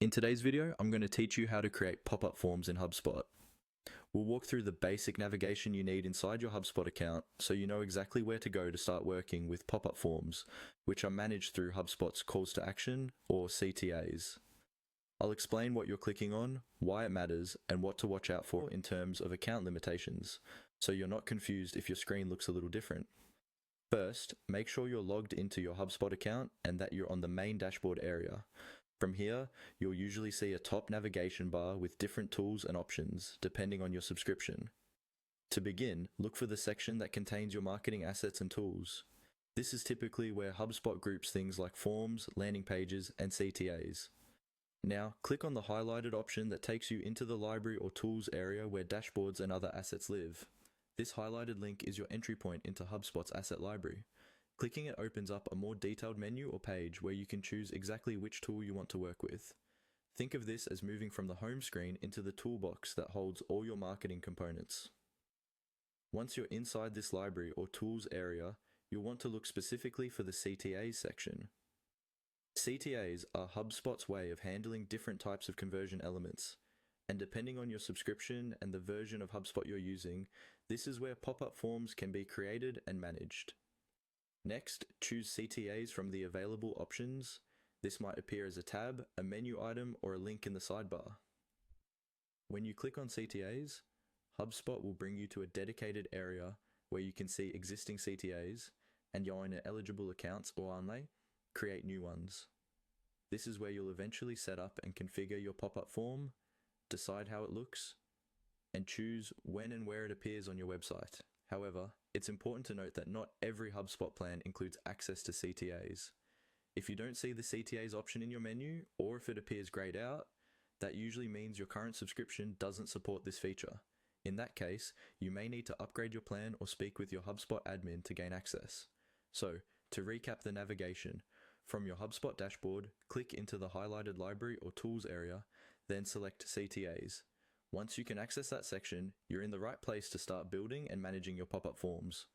In today's video, I'm going to teach you how to create pop-up forms in HubSpot. We'll walk through the basic navigation you need inside your HubSpot account so you know exactly where to go to start working with pop-up forms, which are managed through HubSpot's calls to action or CTAs. I'll explain what you're clicking on, why it matters, and what to watch out for in terms of account limitations, so you're not confused if your screen looks a little different. First, make sure you're logged into your HubSpot account and that you're on the main dashboard area. From here, you'll usually see a top navigation bar with different tools and options, depending on your subscription. To begin, look for the section that contains your marketing assets and tools. This is typically where HubSpot groups things like forms, landing pages, and CTAs. Now, click on the highlighted option that takes you into the library or tools area where dashboards and other assets live. This highlighted link is your entry point into HubSpot's asset library. Clicking it opens up a more detailed menu or page where you can choose exactly which tool you want to work with. Think of this as moving from the home screen into the toolbox that holds all your marketing components. Once you're inside this library or tools area, you'll want to look specifically for the CTAs section. CTAs are HubSpot's way of handling different types of conversion elements, and depending on your subscription and the version of HubSpot you're using, this is where pop-up forms can be created and managed. Next, choose CTAs from the available options. This might appear as a tab, a menu item, or a link in the sidebar. When you click on CTAs, HubSpot will bring you to a dedicated area where you can see existing CTAs, and your own eligible accounts or only create new ones. This is where you'll eventually set up and configure your pop-up form, decide how it looks, and choose when and where it appears on your website. However, it's important to note that not every HubSpot plan includes access to CTAs. If you don't see the CTAs option in your menu, or if it appears grayed out, that usually means your current subscription doesn't support this feature. In that case, you may need to upgrade your plan or speak with your HubSpot admin to gain access. So, to recap the navigation, from your HubSpot dashboard, click into the highlighted library or tools area, then select CTAs. Once you can access that section, you're in the right place to start building and managing your pop-up forms.